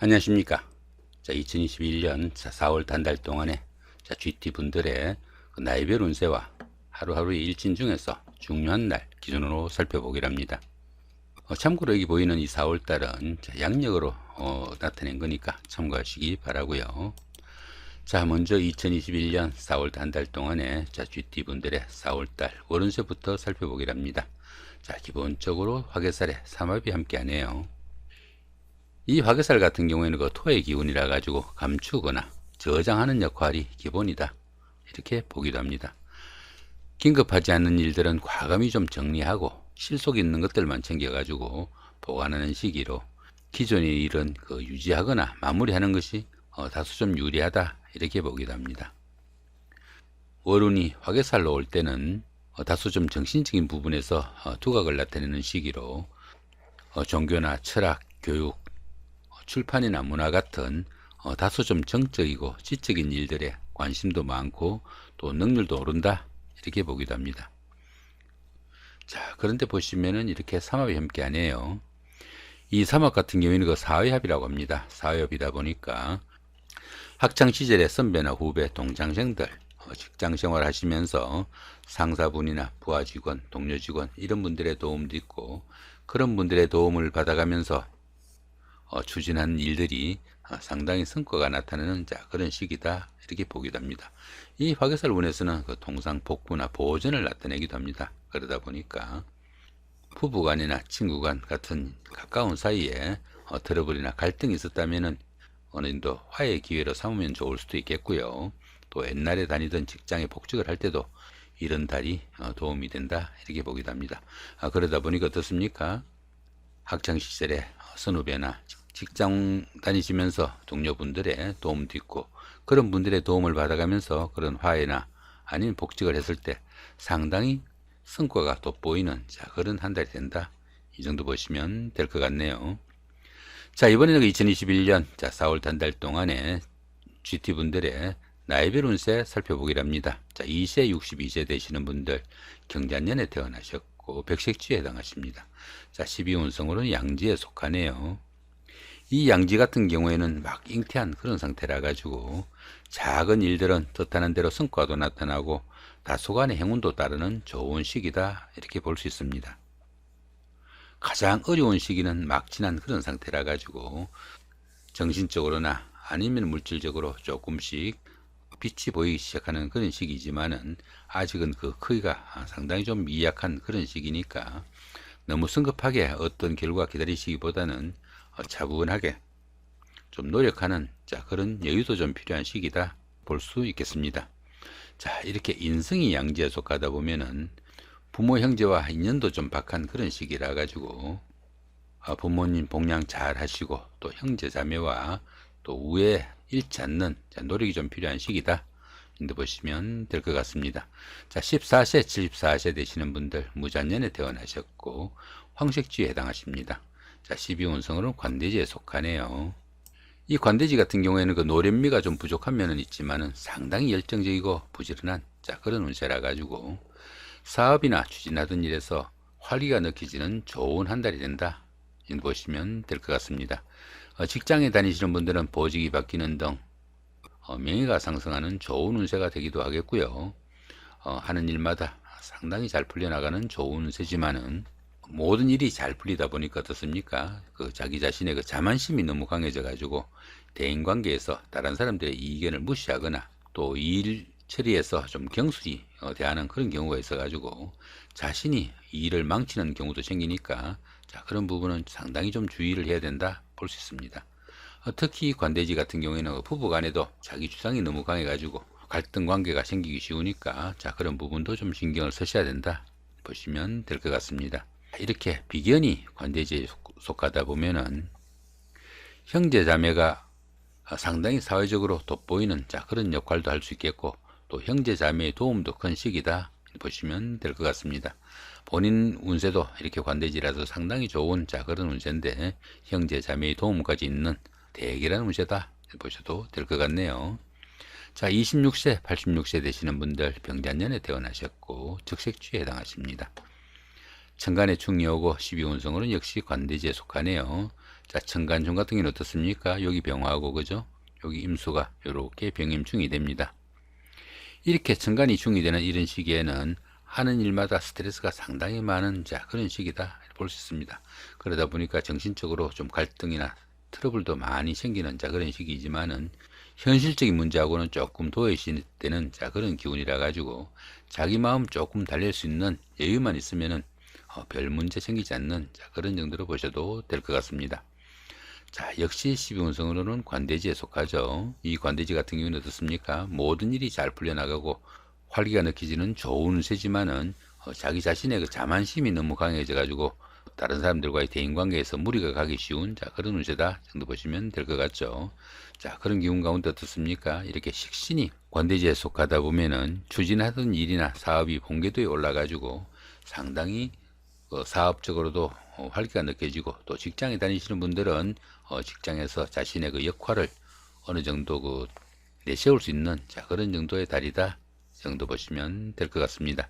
안녕하십니까. 2021년 4월 한 달 동안에 GT분들의 나이별 운세와 하루하루의 일진 중에서 중요한 날 기준으로 살펴보기로 합니다. 참고로 여기 보이는 이 4월 달은 양력으로 나타낸 거니까 참고하시기 바라고요. 자, 먼저 2021년 4월 한 달 동안에 GT분들의 4월 달 월운세부터 살펴보기로 합니다. 자, 기본적으로 화개살에 삼합이 함께 하네요. 이 화개살 같은 경우에는 그 토의 기운이라 가지고 감추거나 저장하는 역할이 기본이다, 이렇게 보기도 합니다. 긴급하지 않는 일들은 과감히 좀 정리하고 실속 있는 것들만 챙겨 가지고 보관하는 시기로 기존의 일은 유지하거나 마무리하는 것이 다소 좀 유리하다, 이렇게 보기도 합니다. 월운이 화개살로 올 때는 다소 좀 정신적인 부분에서 두각을 나타내는 시기로 종교나 철학, 교육, 출판이나 문화 같은 다소 좀 정적이고 지적인 일들에 관심도 많고 또 능률도 오른다, 이렇게 보기도 합니다. 자, 그런데 보시면은 이렇게 삼합이 함께 하네요. 이 삼합 같은 경우에는 그 사회합이라고 합니다. 사회합이다 보니까 학창시절의 선배나 후배, 동창생들 직장생활 하시면서 상사분이나 부하직원, 동료직원 이런 분들의 도움도 있고, 그런 분들의 도움을 받아가면서 추진한 일들이 상당히 성과가 나타나는 그런 시기다, 이렇게 보기도 합니다. 이 화개살 운에서는 통상복구나 보존을 나타내기도 합니다. 그러다 보니까 부부간이나 친구간 같은 가까운 사이에 트러블이나 갈등이 있었다면 어느 정도 화해의 기회로 삼으면 좋을 수도 있겠고요. 또 옛날에 다니던 직장에 복직을 할 때도 이런 달이 도움이 된다, 이렇게 보기도 합니다. 그러다 보니까 어떻습니까? 학창시절에 선후배나 직장 다니시면서 동료분들의 도움도 있고, 그런 분들의 도움을 받아가면서 그런 화해나 아니면 복직을 했을 때 상당히 성과가 돋보이는 그런 한 달이 된다, 이 정도 보시면 될 것 같네요. 자, 이번에는 2021년 4월 한 달 동안에 GT분들의 나이별 운세 살펴보기로 합니다. 자, 2세 62세 되시는 분들 경자년에 태어나셨고 백색지에 해당하십니다. 자, 12운성으로는 양지에 속하네요. 이 양지 같은 경우에는 막 잉태한 그런 상태라 가지고 작은 일들은 뜻하는 대로 성과도 나타나고 다소간의 행운도 따르는 좋은 시기다, 이렇게 볼 수 있습니다. 가장 어려운 시기는 막 지난 그런 상태라 가지고 정신적으로나 아니면 물질적으로 조금씩 빛이 보이기 시작하는 그런 시기지만은 아직은 그 크기가 상당히 좀 미약한 그런 시기니까 너무 성급하게 어떤 결과 기다리시기보다는 차분하게 좀 노력하는 그런 여유도 좀 필요한 시기다, 볼 수 있겠습니다. 자, 이렇게 인성이 양지에 속하다 보면은 부모 형제와 인연도 좀 박한 그런 시기라 가지고 부모님 복양 잘 하시고 또 형제 자매와 또 우애 잃지 않는 노력이 좀 필요한 시기다, 이렇게 보시면 될 것 같습니다. 자, 14세 74세 되시는 분들 무잔년에 태어나셨고 황색지에 해당하십니다. 자, 12운성으로는 관대지에 속하네요. 이 관대지 같은 경우에는 노련미가 좀 부족한 면은 있지만은 상당히 열정적이고 부지런한 그런 운세라 가지고 사업이나 추진하던 일에서 활기가 느껴지는 좋은 한 달이 된다, 이렇게 보시면 될 것 같습니다. 직장에 다니시는 분들은 보직이 바뀌는 등 명예가 상승하는 좋은 운세가 되기도 하겠고요. 하는 일마다 상당히 잘 풀려나가는 좋은 운세지만은 모든 일이 잘 풀리다 보니까 어떻습니까? 자기 자신의 자만심이 너무 강해져 가지고 대인관계에서 다른 사람들의 이견을 무시하거나 또 일 처리에서 좀 경솔히 대하는 그런 경우가 있어 가지고 자신이 일을 망치는 경우도 생기니까 그런 부분은 상당히 좀 주의를 해야 된다, 볼 수 있습니다. 특히 관대지 같은 경우에는 부부 간에도 자기 주장이 너무 강해 가지고 갈등 관계가 생기기 쉬우니까 그런 부분도 좀 신경을 쓰셔야 된다, 보시면 될 것 같습니다. 이렇게 비견이 관대지에 속하다 보면은 형제 자매가 상당히 사회적으로 돋보이는 그런 역할도 할 수 있겠고, 또 형제 자매의 도움도 큰 시기다, 보시면 될 것 같습니다. 본인 운세도 이렇게 관대지라서 상당히 좋은 그런 운세인데 형제 자매의 도움까지 있는 대결한 운세다, 보셔도 될 것 같네요. 자, 26세 86세 되시는 분들 병자년에 태어나셨고 적색주에 해당하십니다. 천간에 충이 오고 12운성으로는 역시 관대지에 속하네요. 자, 천간종 같은 경우는 어떻습니까? 여기 병화고, 그죠? 여기 임수가 이렇게 병임충이 됩니다. 이렇게 천간이 중이 되는 이런 시기에는 하는 일마다 스트레스가 상당히 많은 그런 시기다 볼 수 있습니다. 그러다 보니까 정신적으로 좀 갈등이나 트러블도 많이 생기는 그런 시기이지만은 현실적인 문제하고는 조금 도외시되는 그런 기운이라 가지고 자기 마음 조금 달랠 수 있는 여유만 있으면은 별 문제 생기지 않는 그런 정도로 보셔도 될 것 같습니다. 자, 역시 12운성으로는 관대지에 속하죠. 이 관대지 같은 경우는 어떻습니까? 모든 일이 잘 풀려나가고 활기가 느껴지는 좋은 운세지만은 자기 자신의 그 자만심이 너무 강해져 가지고 다른 사람들과의 대인관계에서 무리가 가기 쉬운 그런 운세다 정도 보시면 될 것 같죠. 자, 그런 기운 가운데 어떻습니까? 이렇게 식신이 관대지에 속하다 보면은 추진하던 일이나 사업이 본궤도에 올라가지고 상당히 사업적으로도 활기가 느껴지고, 또 직장에 다니시는 분들은 직장에서 자신의 그 역할을 어느 정도 내세울 수 있는 그런 정도의 달이다 정도 보시면 될 것 같습니다.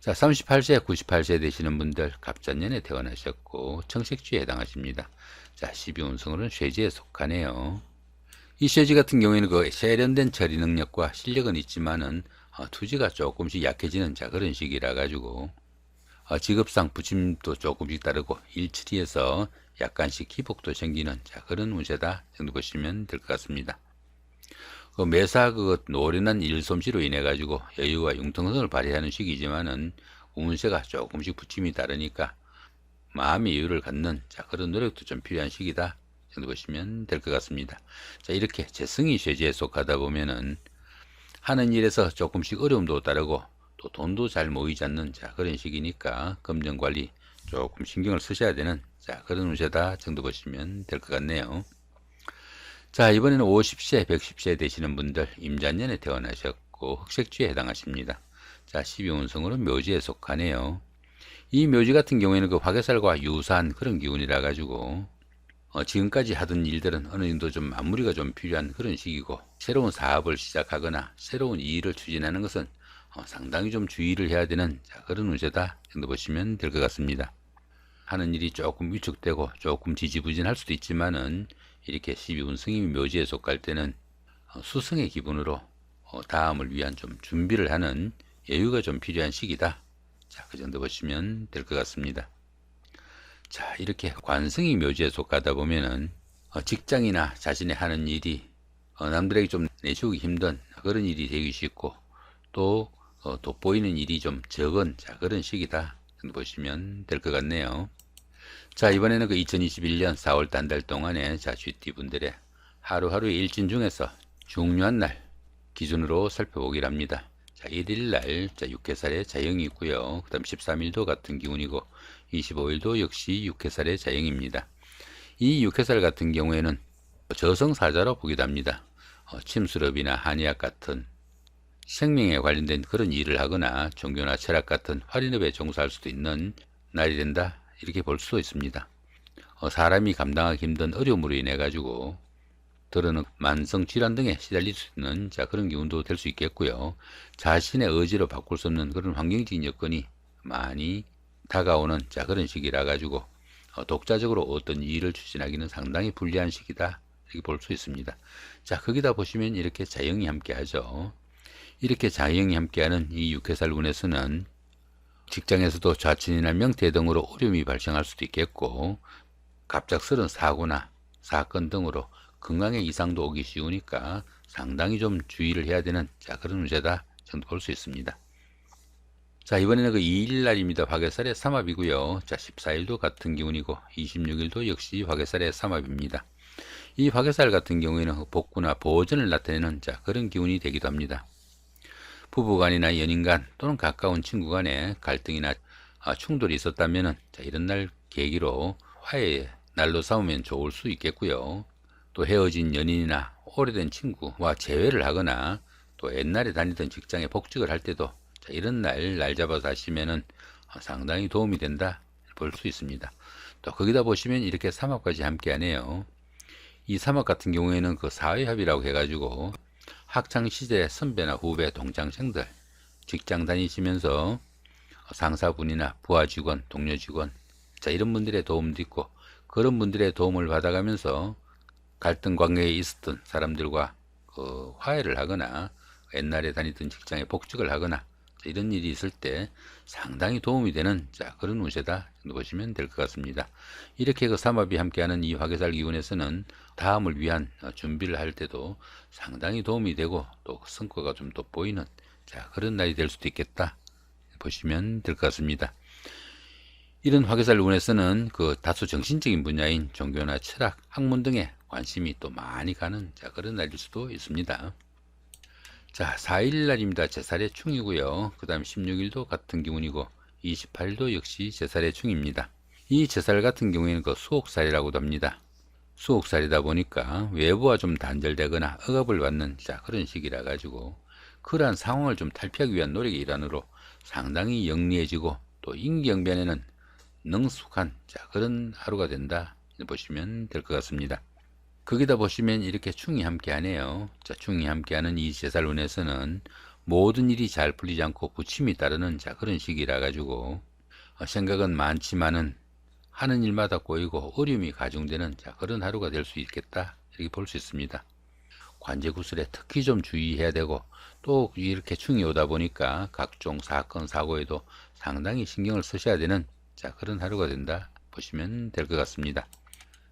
자, 38세, 98세 되시는 분들 갑잔년에 태어나셨고 청색주에 해당하십니다. 자, 12운성으로는 쇠지에 속하네요. 이 쇠지 같은 경우에는 그 세련된 처리 능력과 실력은 있지만은 투지가 조금씩 약해지는 그런 시기라 가지고 직업상 부침도 조금씩 따르고 일처리에서 약간씩 기복도 생기는 그런 운세다 정도 보시면 될 것 같습니다. 매사 노련한 일솜씨로 인해 가지고 여유와 융통성을 발휘하는 시기지만은 운세가 조금씩 부침이 다르니까 마음의 여유를 갖는 그런 노력도 좀 필요한 시기다 정도 보시면 될 것 같습니다. 자, 이렇게 재성이 쇠지에 속하다 보면은 하는 일에서 조금씩 어려움도 따르고 또 돈도 잘 모이지 않는 그런 시기니까 금전관리 조금 신경을 쓰셔야 되는 그런 운세다 정도 보시면 될 것 같네요. 자, 이번에는 50세, 110세 되시는 분들 임잔년에 태어나셨고 흑색주에 해당하십니다. 자, 12운성으로 묘지에 속하네요. 이 묘지 같은 경우에는 그 화개살과 유사한 그런 기운이라 가지고 지금까지 하던 일들은 어느 정도 좀 마무리가 좀 필요한 그런 시기고, 새로운 사업을 시작하거나 새로운 일을 추진하는 것은 상당히 좀 주의를 해야 되는 그런 운세다 정도 보시면 될 것 같습니다. 하는 일이 조금 위축되고 조금 지지부진할 수도 있지만은 이렇게 12운성이 묘지에 속할 때는 수성의 기분으로 다음을 위한 좀 준비를 하는 여유가 좀 필요한 시기다. 그 정도 보시면 될 것 같습니다. 자, 이렇게 관성이 묘지에 속하다 보면은 직장이나 자신의 하는 일이 남들에게 좀 내세우기 힘든 그런 일이 되기 쉽고, 또 돋보이는 일이 좀 적은 그런 시기다 정도 보시면 될 것 같네요. 자, 이번에는 2021년 4월 한 달 동안에 GT분들의 하루하루의 일진 중에서 중요한 날 기준으로 살펴보기를 합니다. 자, 1일날 6회살의 자영이 있고요. 그 다음 13일도 같은 기운이고 25일도 역시 6회살의 자영입니다. 이 6회살 같은 경우에는 저승사자로 보기도 합니다. 침수럽이나 한의학 같은 생명에 관련된 그런 일을 하거나 종교나 철학 같은 활인업에 종사할 수도 있는 날이 된다 이렇게 볼 수도 있습니다. 사람이 감당하기 힘든 어려움으로 인해 가지고 들어는 만성 질환 등에 시달릴 수 있는 그런 기운도 될 수 있겠고요. 자신의 의지로 바꿀 수 없는 그런 환경적인 여건이 많이 다가오는 그런 시기라 가지고 독자적으로 어떤 일을 추진하기는 상당히 불리한 시기다 이렇게 볼 수 있습니다. 자, 거기다 보시면 이렇게 자영이 함께 하죠. 이렇게 자영이 함께하는 이 6회살 운에서는 직장에서도 좌천이나 명퇴 등으로 어려움이 발생할 수도 있겠고, 갑작스런 사고나 사건 등으로 건강에 이상도 오기 쉬우니까 상당히 좀 주의를 해야 되는 그런 운세다 정도 볼 수 있습니다. 자, 이번에는 2일 날입니다. 화개살의 삼합이고요. 자, 14일도 같은 기운이고 26일도 역시 화개살의 삼합입니다. 이 화개살 같은 경우에는 복구나 보전을 나타내는 그런 기운이 되기도 합니다. 부부간이나 연인간 또는 가까운 친구 간에 갈등이나 충돌이 있었다면 이런 날 계기로 화해의 날로 삼으면 좋을 수 있겠고요. 또 헤어진 연인이나 오래된 친구와 재회를 하거나 또 옛날에 다니던 직장에 복직을 할 때도 이런 날 잡아서 하시면은 상당히 도움이 된다 볼 수 있습니다. 또 거기다 보시면 이렇게 삼합까지 함께 하네요. 이 삼합 같은 경우에는 사회합이라고 해가지고 학창시절의 선배나 후배, 동창생들, 직장 다니시면서 상사분이나 부하 직원, 동료 직원, 이런 분들의 도움도 있고, 그런 분들의 도움을 받아가면서 갈등 관계에 있었던 사람들과 화해를 하거나 옛날에 다니던 직장에 복직을 하거나 이런 일이 있을 때 상당히 도움이 되는 그런 운세다 정도 보시면 될 것 같습니다. 이렇게 삼합이 함께하는 이 화개살 기운에서는 다음을 위한 준비를 할 때도 상당히 도움이 되고 또 성과가 좀 돋보이는 그런 날이 될 수도 있겠다 보시면 될 것 같습니다. 이런 화개살 운에서는 다소 정신적인 분야인 종교나 철학, 학문 등에 관심이 또 많이 가는 그런 날일 수도 있습니다. 4일 날입니다. 제살의 충이고요. 그 다음 16일도 같은 기운이고 28일도 역시 제살의 충입니다. 이 제살 같은 경우에는 수옥살이라고도 합니다. 수옥살이다 보니까 외부와 좀 단절되거나 억압을 받는 그런 시기라 가지고 그러한 상황을 좀 탈피하기 위한 노력의 일환으로 상당히 영리해지고 또 임기응변에는 능숙한 그런 하루가 된다 보시면 될 것 같습니다. 거기다 보시면 이렇게 충이 함께하네요. 충이 함께하는 이 제살운에서는 모든 일이 잘 풀리지 않고 부침이 따르는 그런 시기라 가지고 생각은 많지만은 하는 일마다 꼬이고 어려움이 가중되는 그런 하루가 될 수 있겠다 이렇게 볼 수 있습니다. 관제 구슬에 특히 좀 주의해야 되고 또 이렇게 충이 오다 보니까 각종 사건 사고에도 상당히 신경을 쓰셔야 되는 그런 하루가 된다 보시면 될 것 같습니다.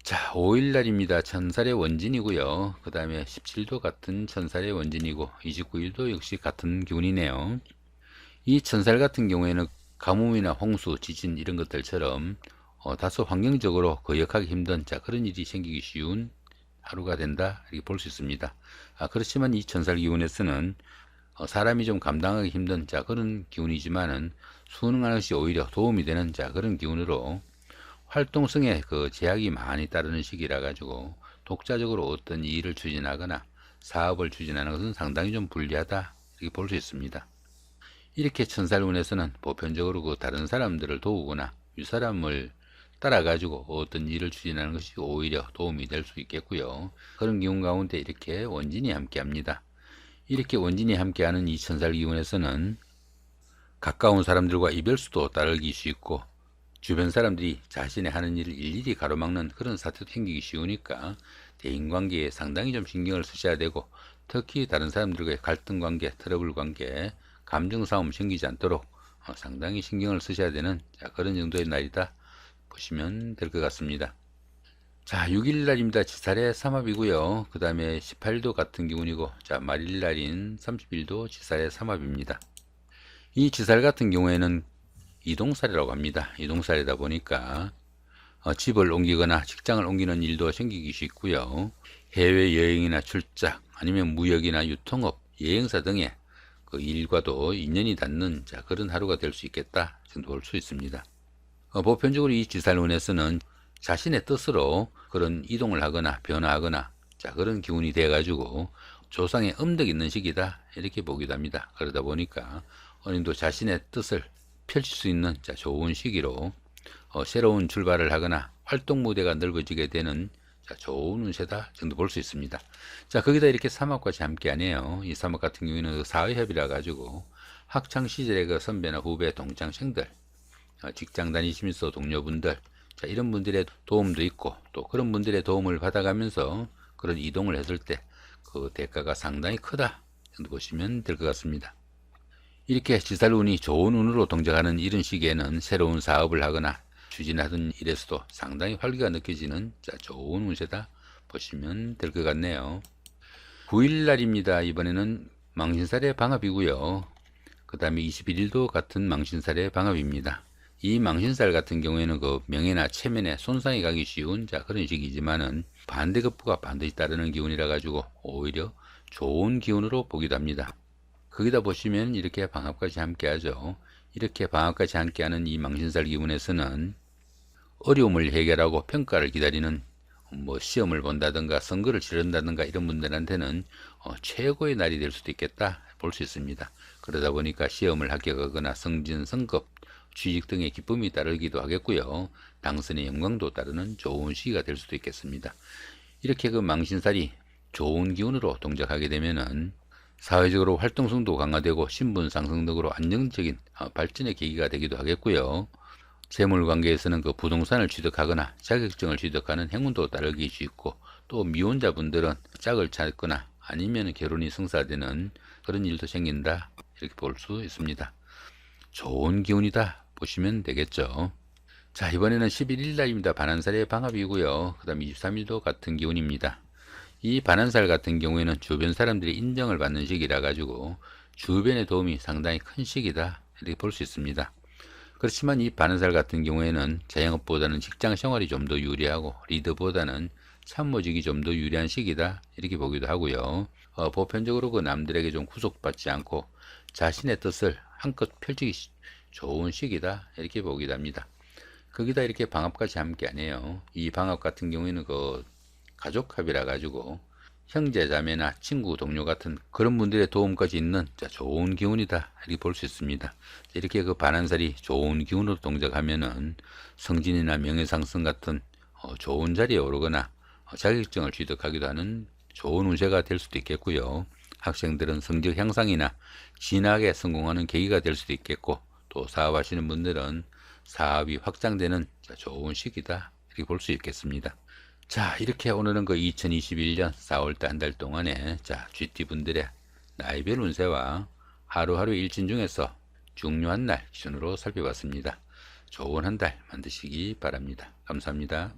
5일 날입니다. 천살의 원진이고요. 그 다음에 17도 같은 천살의 원진이고 29일도 역시 같은 기운이네요. 이 천살 같은 경우에는 가뭄이나 홍수, 지진 이런 것들처럼 다소 환경적으로 거역하기 힘든 그런 일이 생기기 쉬운 하루가 된다 이렇게 볼 수 있습니다. 그렇지만 이 천살 기운에서는 사람이 좀 감당하기 힘든 그런 기운이지만은 순응하는 것이 오히려 도움이 되는 그런 기운으로 활동성에 제약이 많이 따르는 시기라 가지고 독자적으로 어떤 일을 추진하거나 사업을 추진하는 것은 상당히 좀 불리하다 이렇게 볼 수 있습니다. 이렇게 천살운에서는 보편적으로 다른 사람들을 도우거나 윗사람을 따라 가지고 어떤 일을 추진하는 것이 오히려 도움이 될 수 있겠고요. 그런 기운 가운데 이렇게 원진이 함께 합니다. 이렇게 원진이 함께하는 이 천살 기운에서는 가까운 사람들과 이별수도 따르기 쉽고 주변 사람들이 자신의 하는 일을 일일이 가로막는 그런 사태도 생기기 쉬우니까 대인관계에 상당히 좀 신경을 쓰셔야 되고 특히 다른 사람들과의 갈등관계, 트러블관계, 감정싸움 생기지 않도록 상당히 신경을 쓰셔야 되는 그런 정도의 날이다 보시면 될 것 같습니다. 6일 날입니다. 지살의 삼합이고요. 그 다음에 18일도 같은 기운이고 말일 날인 30일도 지살의 삼합입니다. 이 지살 같은 경우에는 이동살이라고 합니다. 이동살이다 보니까 집을 옮기거나 직장을 옮기는 일도 생기기 쉽고요. 해외여행이나 출장 아니면 무역이나 유통업, 여행사 등의 일과도 인연이 닿는 그런 하루가 될 수 있겠다 정도 볼 수 있습니다. 보편적으로 이 지살운에서는 자신의 뜻으로 그런 이동을 하거나 변화하거나 그런 기운이 돼 가지고 조상의 음덕이 있는 시기다 이렇게 보기도 합니다. 그러다 보니까 어느 정도 자신의 뜻을 펼칠 수 있는 좋은 시기로 새로운 출발을 하거나 활동 무대가 넓어지게 되는 좋은 운세다 정도 볼 수 있습니다. 거기다 이렇게 삼합까지 함께 하네요. 이 삼합 같은 경우에는 사회협이라 가지고 학창 시절의 선배나 후배, 동창생들, 직장 다니시면서 동료분들 이런 분들의 도움도 있고 또 그런 분들의 도움을 받아가면서 그런 이동을 했을 때 대가가 상당히 크다 정도 보시면 될 것 같습니다. 이렇게 지살운이 좋은 운으로 동작하는 이런 시기에는 새로운 사업을 하거나 추진하던 일에서도 상당히 활기가 느껴지는 좋은 운세다 보시면 될 것 같네요. 9일 날입니다. 이번에는 망신살의 방합이고요. 그 다음에 21일도 같은 망신살의 방합입니다. 이 망신살 같은 경우에는 명예나 체면에 손상이 가기 쉬운 그런 시기지만은 반대급부가 반드시 따르는 기운이라 가지고 오히려 좋은 기운으로 보기도 합니다. 거기다 보시면 이렇게 방합까지 함께 하죠. 이렇게 방합까지 함께 하는 이 망신살 기운에서는 어려움을 해결하고 평가를 기다리는 시험을 본다든가 선거를 치른다든가 이런 분들한테는 최고의 날이 될 수도 있겠다 볼 수 있습니다. 그러다 보니까 시험을 합격하거나 승진, 승급, 취직 등의 기쁨이 따르기도 하겠고요. 당선의 영광도 따르는 좋은 시기가 될 수도 있겠습니다. 이렇게 망신살이 좋은 기운으로 동작하게 되면은 사회적으로 활동성도 강화되고 신분 상승 등으로 안정적인 발전의 계기가 되기도 하겠고요. 재물 관계에서는 그 부동산을 취득하거나 자격증을 취득하는 행운도 따르기 수 있고, 또 미혼자분들은 짝을 찾거나 아니면 결혼이 성사되는 그런 일도 생긴다, 이렇게 볼 수 있습니다. 좋은 기운이다 보시면 되겠죠. 자, 이번에는 11일 날입니다. 반환살의 방합이고요. 그 다음 23일도 같은 기운입니다. 이 반환살 같은 경우에는 주변 사람들의 인정을 받는 시기라 가지고 주변의 도움이 상당히 큰 시기다, 이렇게 볼 수 있습니다. 그렇지만 이 반환살 같은 경우에는 자영업보다는 직장 생활이 좀 더 유리하고, 리더보다는 참모직이 좀 더 유리한 시기다, 이렇게 보기도 하고요. 보편적으로 그 남들에게 좀 구속받지 않고 자신의 뜻을 한껏 펼치기 좋은 시기다, 이렇게 보기도 합니다. 거기다 이렇게 방합까지 함께 하네요. 이 방합 같은 경우에는 그 가족합이라 가지고 형제 자매나 친구 동료 같은 그런 분들의 도움까지 있는 좋은 기운이다, 이렇게 볼 수 있습니다. 이렇게 그 반환살이 좋은 기운으로 동작하면은 성진이나 명예상승 같은 좋은 자리에 오르거나 자격증을 취득하기도 하는 좋은 운세가 될 수도 있겠고요. 학생들은 성적 향상이나 진학에 성공하는 계기가 될 수도 있겠고, 또 사업하시는 분들은 사업이 확장되는 좋은 시기다, 이렇게 볼 수 있겠습니다. 자, 이렇게 오늘은 그 2021년 4월달 한 달 동안에 GT분들의 나이별 운세와 하루하루 일진 중에서 중요한 날 기준으로 살펴봤습니다. 좋은 한 달 만드시기 바랍니다. 감사합니다.